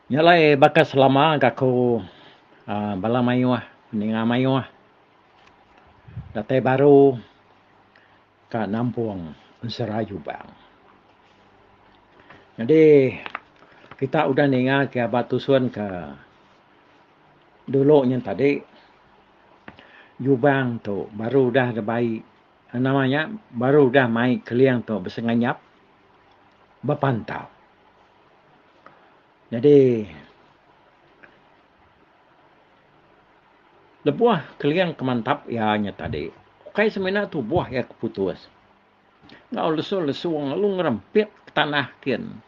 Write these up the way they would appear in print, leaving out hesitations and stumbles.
Nyalai bakas selama aku bala mayuah, ninga mayuah. Datai baru ka Nampung Serayu bang. Jadi kita udah ninga ke Batusuan ke dulu yang tadi Yubang tu baru dah ada baik namanya baru dah mai keliang tu bersenganyap berpantau. Jadi lebuah keliang kemantap ya nya tadi. Kai semena tu buah ya keputus. Ngau lesu ngalu ngerempit ke tanah kian.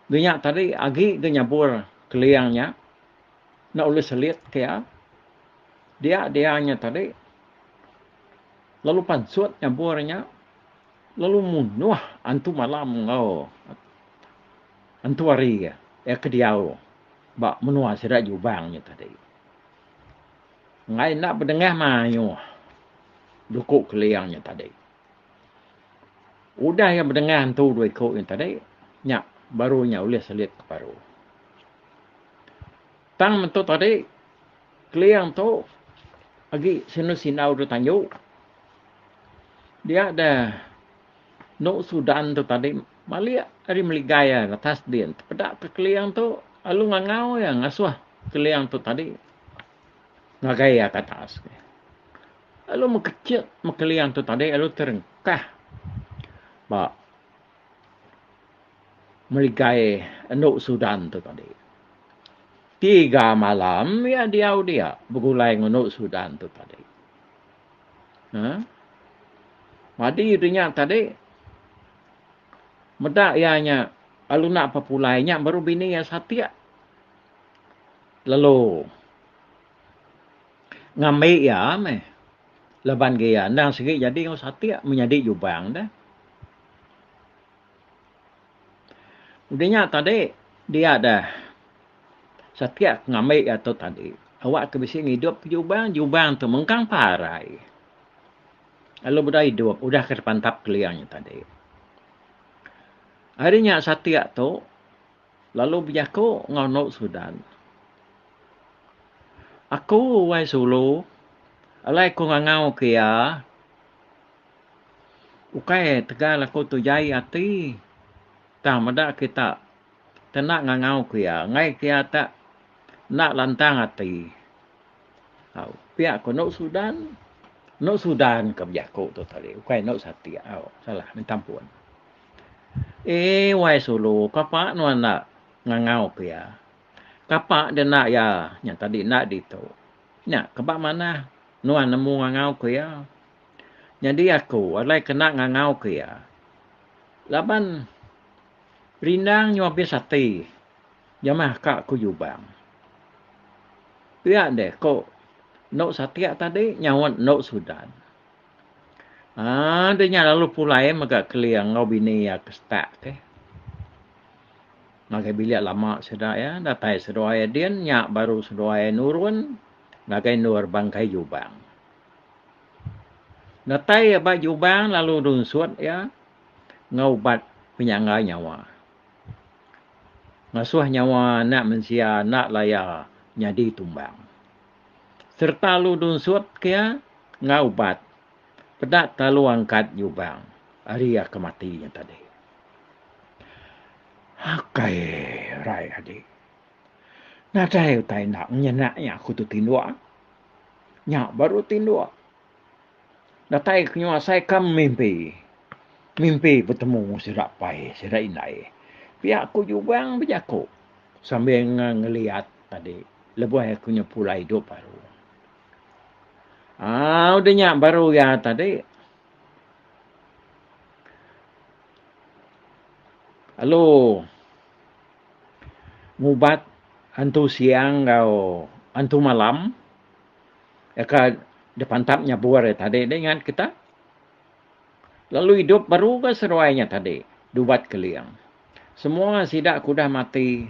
Genya tadi agi ge nyabur keliangnya. Na oleh selit kaya dia nya tadi lalu pansut nyaburnya lalu munuh antu malam ngau antu hari ya kediau ba menua sira jubangnya tadi. Ngai nak berdengah mayu dukuk keliangnya tadi. Udah yang berdengar hantu dua ikut yang tadi, nyak barunya oleh selit ke baru. Tang mentu tadi, keliang tu, agi sinau du tanyu. Dia ada no Sudan tu tadi, malia hari meligaya atas dia. Pedak ke keliang tu, alu ngangau ya ngasuh keliang tu tadi, ngagaya ke atas. Alu mekecil keliang tu tadi, alu terengkah. Ba meligai no Sudan tu tadi. 3 malam ya dia bergulai ngunuk Sudan tu tadi. Madi dunia tadi medak ianya alu nak papulainya baru bini ya satia. Lalu ngambil ya meh leban gaya nang segi jadi ngau satia menjadi jubang dah. Udahnya tadi dia ada satia ngambil ya tu tadi. Awak kebisi hidup jubang tu mengkang parai. Lalu udah hidup, udah kerpantap keliangnya tadi. Harinya satia tu, lalu bijaku ngonok Sudan. Aku wai sulu, alai ku ngangau kia, ukai tegal aku tu jai ati, tak mada kita, tenak ngangau kia, ngai kia tak nak lantang ati. Pihak ku nok Sudan ke bijaku tu tadi, ukai nok satia, salah, minta ampun. Wai sulu, kapa nuan nak ngangau kia. Kapa dia nak ya, yang tadi nak itu. Ya, kapa mana? Nuan nemu ngangau kia. Jadi aku, alai kena ngangau kia. Laban, rindang nyuapi sati. Jamah kak ku jubang. Pihak deh, kok nok satia tadi, nyawat nok Sudan. Dia lalu pulai magak keliang ngau bini ya kestak ke. Nagai bilik lama sedaya ya, datai sedaya dia, nyak baru sedaya nurun, nagai nur bangkai jubang. Datai abad jubang lalu runsut ya, ngaubat penyangga nyawa. Ngasuh nyawa nak mensia, nak laya nyadi tumbang. Serta lu dunsut kia, ngaubat. Pedak talu angkat jubang. Aria kematinya tadi. Hakai rai adik. Nadai utai nak nyenaknya aku tu tindua. Nyak baru tindua. Datai kenyua saya kam mimpi. Mimpi bertemu sirak pai, sirak inai. Pihak aku jubang berjaku. Sambil ngeliat tadi. Lebuh aku nyepulai hidup baru. Udah nyak baru ya tadi. Lalu ngubat hantu siang kau hantu malam. Eka depan tapnya buar tadi dengan kita. Lalu hidup baru ke seruainya tadi. Dubat keliang. Semua sidak kuda mati.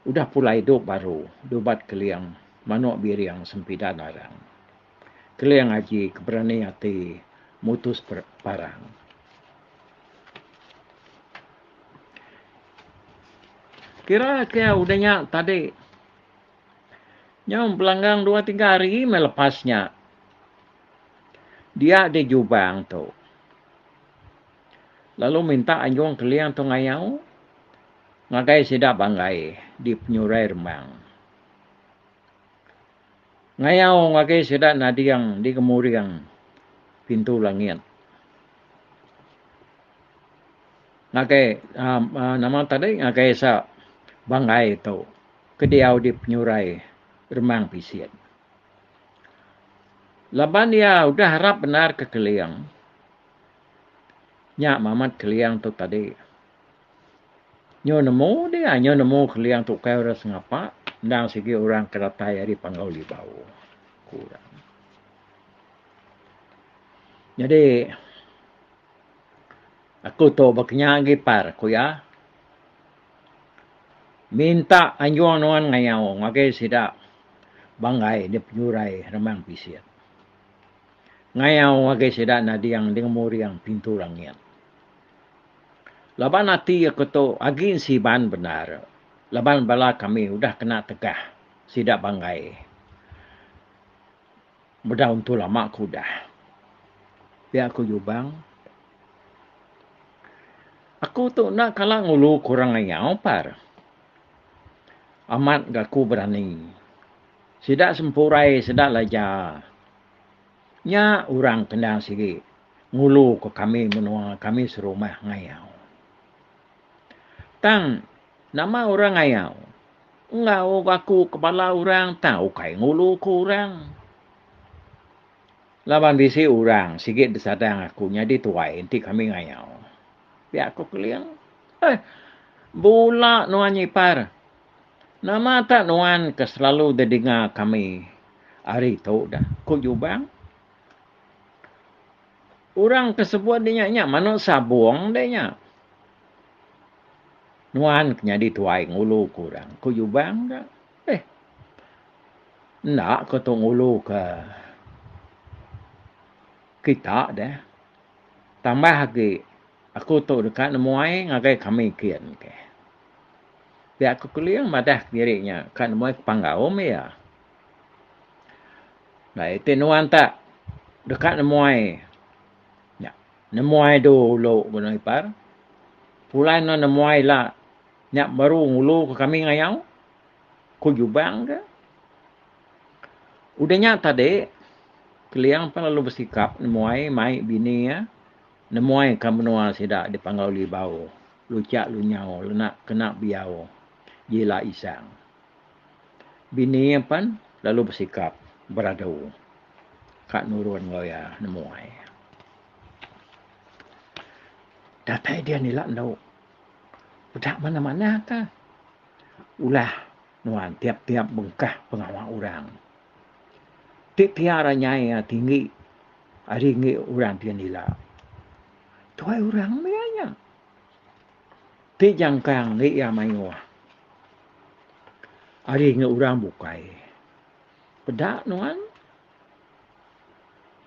Udah pula hidup baru. Dubat keliang. Manuk biriang sempidan larang. Keliang haji keberani hati. Mutus parang. Kira-kira udahnya tadi. Yang pelanggang 2-3 hari melepasnya. Dia di Jubang tu. Lalu minta anjung keliang tu ngayau. Ngagai sidak banggai di penyurai Rembang. Ngayau ngagai sidak nadiang di kemuriang pintu langit. Ngagai nama tadi ngagai sa banggai tu. Kediau di penyurai Rembang Pisiat. Laban dia udah harap benar ke keliang. Nyak mamat keliang tu tadi. Nyo nemu keliang tu kaya ras ngapa. Ndang segi orang keratai dari Panggau Libau. Kurang. Jadi, aku tu baknya gipar ku ya. Minta anjuan nuan ngayau. Ngagai sidak banggai di penyurai Rembang Pisiat. Ngayau ngagai sidak nadiang dengan muriang pintu langit. Laban nanti aku tu agin si ban benar. Laban bala kami udah kena tegah. Sidak banggai. Berdaun tu lama aku dah. Biar aku jubang. Aku tu nak kalah ngulu kurang ngayau par. Amat gaku berani. Sidak sempurai, sidak lajar. Nya orang kendang sigi. Ngulu ke kami menua kami serumah ngayau. Tang, nama orang ngayau. Ngau aku kepala orang tahu kai ngulu ku orang. Laban bisi orang sikit disadang aku nyadi tuai inti kami ngayau. Biar aku keliang. Bula nuan nyipar. Nama tak nuan ke selalu dengar kami hari tu dah. Ku jubang. Orang tersebut dia nyak mana sabuang dia nyak. Nuan nyadi tuai ngulu kurang. Ku jubang dah. Nak ko tu ngulu ke kita dah. Tambah lagi. Aku tu dekat nemuai ngagai kami kian ke. Biar aku keliang madah dirinya. Kat nemuai Panggau ya. Nah itu nuan tak. Dekat nemuai. Ya. Nemuai dulu benar ipar. Pulai no nemuai lah. Nyak baru ngulu ke kami ngayau. Ku jubang ke. Udahnya tadi. Keliang pun lalu bersikap. Nemuai mai bini ya. Nemuai kamu nuan sidak di Panggau Libau. Lucak lunyau. Lenak kena biau. Gila isang. Bini pun lalu bersikap. Beradu. Kak nurun ngoya nemuai. Datai dia nilak nau. Bedak mana-mana ka. Ulah nuan tiap-tiap bengkah pengawal orang. Tiara nyai tinggi. Hari ngi orang dia nilak. Tuai orang mianya. Ti jangkang ngi ya mayuah. Hari ngi orang bukai. Bedak nuan.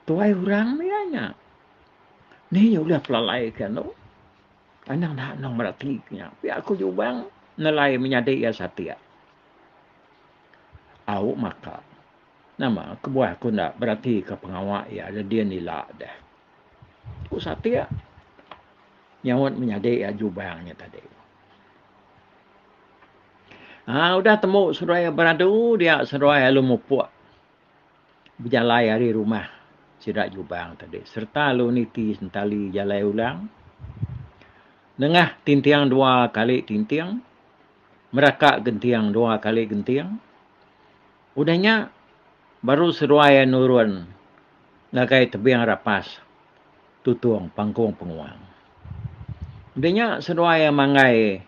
Tuai orang mianya. Ni ulah pelalai kan tu. Anang nak nang meratiknya. Biar aku jubang nelai menyadai ya satia. Au maka. Nama kebuah aku nak berarti ke pengawal ya ada dia nilak dah. Aku satia. Nyawat menyadai ya jubangnya tadi. Udah temu Suraya beradu dia Suraya lu mupuk. Berjalai hari rumah sidak jubang tadi. Serta lu niti sentali jalai ulang. Nengah tintiang 2 kali tintiang. Merakak gentiang 2 kali gentiang. Udahnya baru seruaya nurun. Lagai tebiang rapas. Tutuang pangkong penguang. Udahnya seruaya mangai.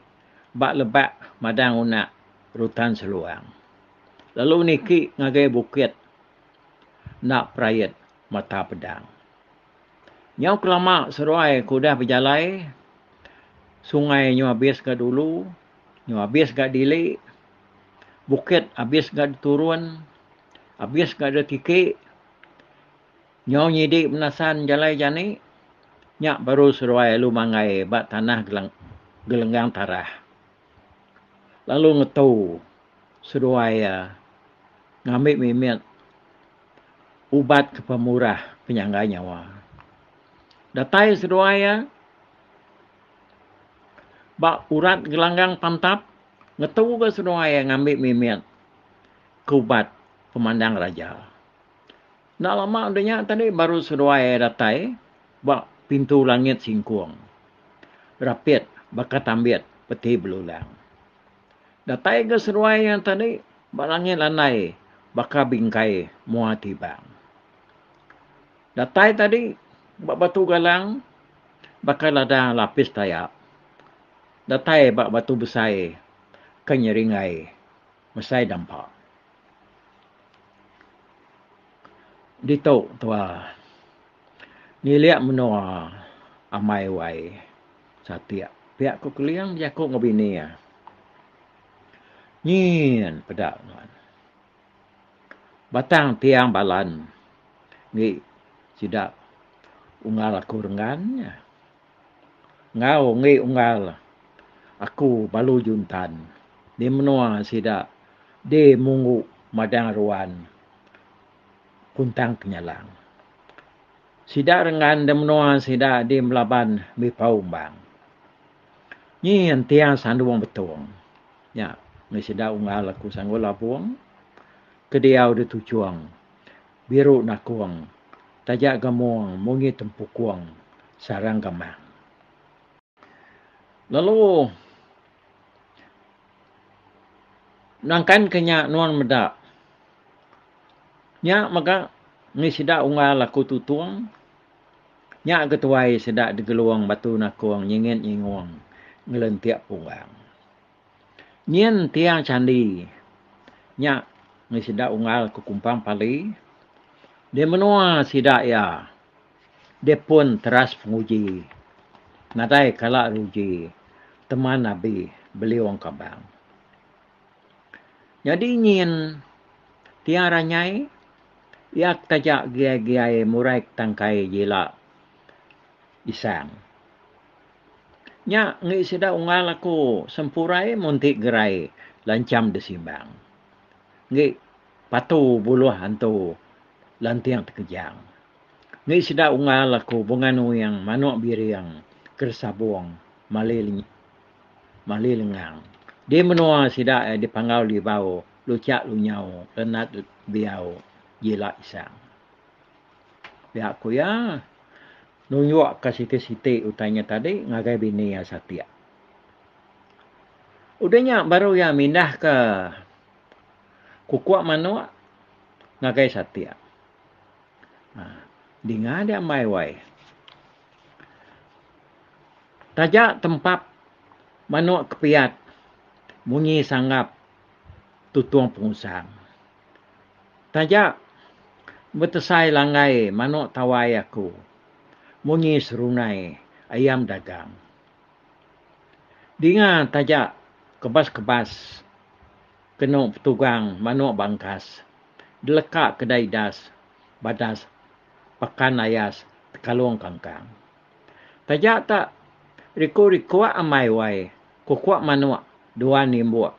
Bak lebak madang unak. Rutan seluang. Lalu niki ngagai bukit. Nak perayat mata pedang. Nyau kelama seruaya kudah berjalai. Sungai nyu habis ke dulu. Nyu habis ke dili. Bukit habis ke turun. Habis ke ada tikik. Nyu nyidik menasan jalai jani. Nyak baru seruai lu mangai. Bak tanah gelenggang tarah. lalu ngetau seruaya ngambil mimit ubat kepemurah penyangga nyawa. Datai seruaya bak urat gelanggang pantap ngetau ke seruaya ngambil mimit ubat pemandang raja. Nak lama adanya tadi baru seruaya datai bak pintu langit singkuang. Rapid bakat tambit peti belulang. Datai ke seruaya yang tadi bak langit lanai baka bingkai mua tibang. Datai tadi bak batu galang bakal ada lapis tayak. Datai bak batu besai kenyeringai mesai dampak. Dito tua niliak menua amai wai satiak. Pihak ku keliang jakuk ngobini ya. Nyin pedak nuan. Batang tiang balan ngi sidak unggal aku renggannya. Ngau ngi unggal aku balu juntan. Di menua sidak di mungu madang ruan kuntang kenyalang. Sidak renggan di menua sidak di melaban mi paumbang. Ni yang tiang sanduang betung. Ya, ngi sidak unggal aku sanggul labuang. Kediau di tujuang. Biru nakuang. Tajak gamuang mungi tempukuang sarang gamang. Lalu nangkan kenya nuan medak. Nya maka ngi sidak unggal aku tutuang. Nya ketuai sidak di geluang batu nakuang nyingit nyinguang ngelentiak punggang. Nyen tiang candi. Nya ngi sidak unggal ku kumpang pali. Dia menua sidak ya. Dia pun teras penguji. Nadai kalak ruji. Teman Nabi beliau kabang. Jadi nyin tiang ranyai. Yak tajak giai-giai murai tangkai jila isang. Nya ngi sidak unggal aku sempurai muntik gerai lancam desimbang. Ngi patu buluh hantu lantiang terkejang. Ngi sidak unggal aku bunganu yang manuk biriang kersabuang malilengang. Di menua sidak di pangau di bau lucak lunyau lenat biau jila isang. Pihak ku ya nunjuk ke siti-siti utanya tadi ngagai bini ya satia. Udahnya baru ya mindah ke kukuak manuk ngagai satia. Dengar dia mai wai. Tajak tempat manuk kepiat munyi sanggap tutuang pengusang. Tajak betesai langai manuk tawai aku. Munyi serunai ayam dagang. Dengar tajak kebas-kebas kena petugang manuk bangkas. Delekak kedai das badas pakan ayas kalung kangkang. Tajak tak riku-rikuak amai wai. Kukuak manuk dua nimbuak.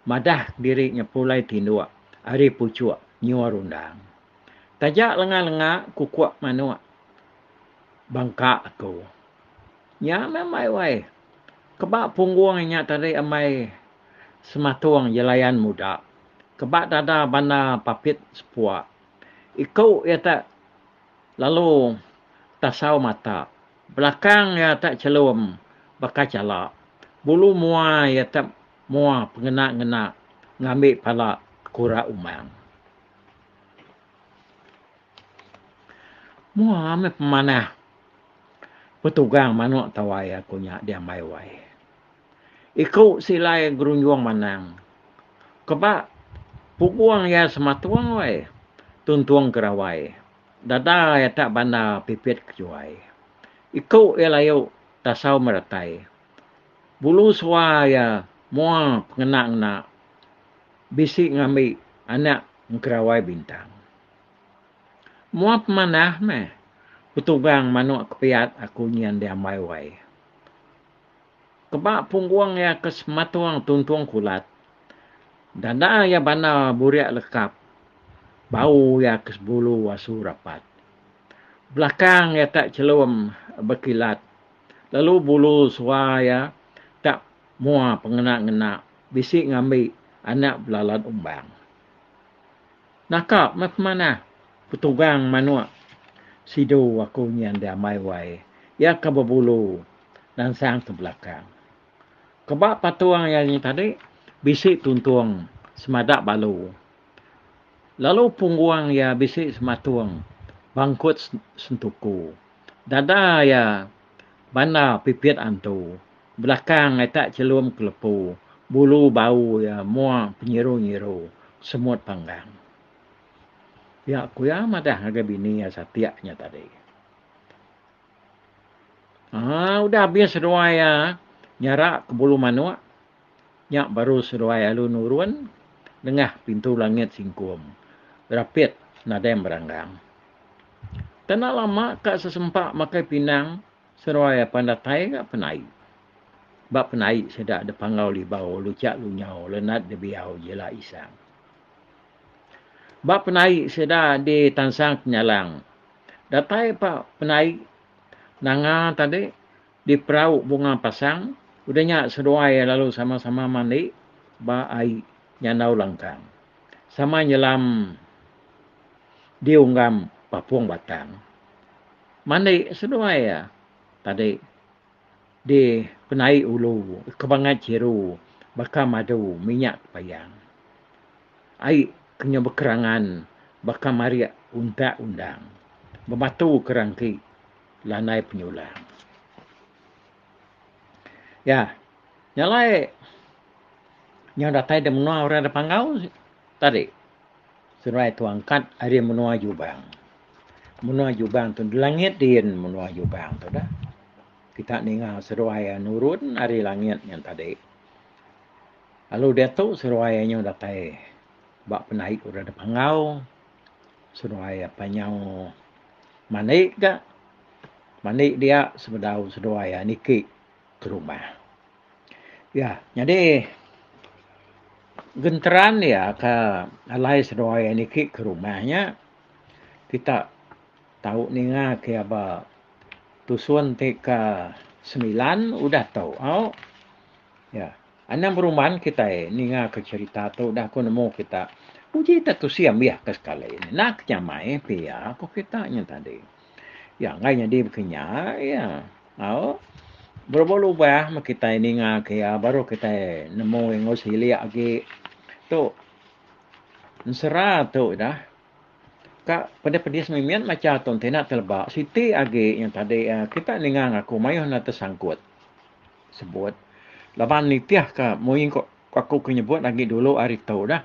Madah dirinya pulai tinduk. Hari pucuk nyua rundang. Tajak lengah-lengah kukuak manuk. Bangka aku. Ya memai wai. Kebak pungguangnya tadi amai sematuang jelayan muda. Kebak dada bana papit sepuak. Ikau ya tak lalu tasau mata. Belakang ya tak celum bakal calak. Bulu mua ya tak mua pengenak-ngenak. Ngambil pala kura umang. Mua ame pemanah. Petugang manuk tawai aku nyak dia mai wai. Ikut silai gerunjuang manang. Kebak pukuang ya sematuang wai. Tuntuang kerawai. Dada ya tak banda pipit kejuai. Ikut ya layu tasau meratai. Bulu suar ya mua pengenak-ngenak. Bisik ngambil anak kerawai bintang. Mua pemanah meh. Petugang manuk kepiat aku nyian dia mai wai. kebak pungguang ya kesmatuang tuntuang kulat. Dada ya bana buriak lekap. Bau ya kesbulu wasu rapat. Belakang ya tak celum berkilat. Lalu bulu suaya tak mua pengena-ngena. Bisik ngambil anak belalat umbang. Nakap mana? Petugang manua. Sido aku nyan damai wai. Ya kababulu dan sang ke belakang. Kebak patuang yang tadi bisik tuntuang semadak balu. Lalu pungguang ya bisik sematuang bangkut sentuku. Dada ya bana pipit antu. Belakang ya tak celum kelepu. Bulu bau ya mua penyiru-nyiru. Semut panggang. Ya aku ya madah harga bini ya satiaknya tadi. Udah habis sedua ya nyarak ke bulu manua. Nyak baru sedua ya lu nurun. Dengah pintu langit singkum. Rapid nadem beranggang. Tanah lama kak sesempak makai pinang. Sedua ya pandatai kak penai. Bak penai sedak de pangau libau. Lucak lunyau. Lenat de biau jela isang. Bak penai sedak di tansang penyalang. Datai pak penai nanga tadi di perahu bunga pasang. Udahnya sedua ya lalu sama-sama mandi. Ba ai nyanau langkang. Sama nyelam diunggam papuang batang. Mandi sedua ya tadi di penai ulu, kebangat ciru, baka madu, minyak payang. Ai kenya bekerangan, baka maria unta-undang. Mematu kerangki, lanai penyulang. Ya, nyalai yang datai de menua orang de pangau tadi. Serai tu angkat hari menua jubang. Menua jubang tu langit din menua jubang tu dah. Kita ninga seruai nurun hari langit yang tadi. Lalu dia tu seruai yang datai bak penaik orang de pangau. Seruai panyau manik gak. Manik dia sebedau seruai niki ke rumah. Ya, jadi genteran ya ke alai seruai niki ke rumahnya. Kita tahu ninga ke apa tusuan TK 9 udah tahu. Oh, ya. Anang perumahan kita ninga ke cerita tu dah aku nemu kita. Puji kita tu siam ya ke sekali ini. Nak nyamai pia aku kitanya tadi. Ya ngainya dia berkenya ya. Oh, berubah-ubah kita ninga ke baru kita nemu yang ngosili lagi tu. Nsera tu dah. Kak pada semimian macam tu tenak telbak siti agi yang tadi kita ningang aku mayuh na tersangkut sebut laban nitiah ka moing kok aku kenyebut lagi dulu hari tu dah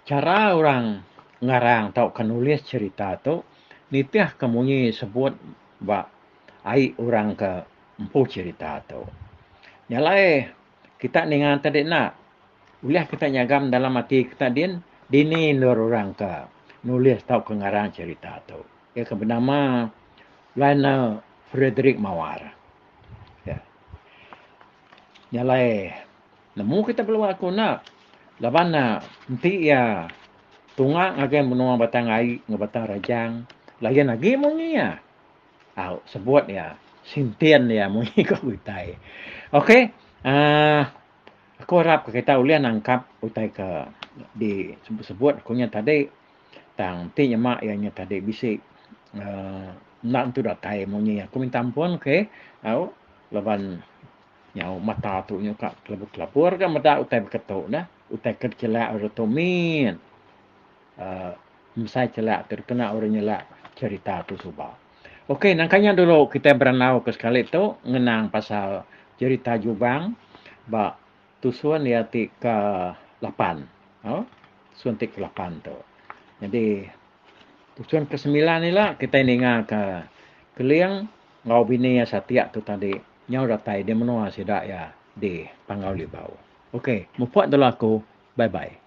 cara orang ngarang tau nulis cerita tu nitiah kemunyi sebut ba ai orang ke empu cerita tu nyalai kita ningang tadi nak ulah kita nyagam dalam hati kita dini nur orang ke nulis tau kengarang cerita tu. Ya ke bernama Lionel Frederick Mawar. Ya. Nyalai nemu kita perlu aku nak laban na nanti ya tunga ngage menua batang ai ngebatang rajang layan lagi mungi ya. Sebut ya sintian ya mungi ko utai. Okey. Aku harap kita ulian nangkap utai ke di sebut kunya tadi tang ti nyemak yang tadi bisik nak tu datai munyi aku minta ampun okey au laban nyau mata tu nyuka kelabur kan mata utai berketuk dah utai kercelak rotomin mesai celak terkena orang nyelak cerita tu subah. Okey nangkanya dulu kita beranau ke sekali tu ngenang pasal cerita Jubang ba tusuan ya ti ke 8. Suntik ke 8 tu. Jadi tujuan ke-9 ni lah kita ninga ke keliang ngau bini ya satiak tu tadi nyau datai dia menua sidak ya di pangau libau. Okey, mupuat dulu aku. Bye bye.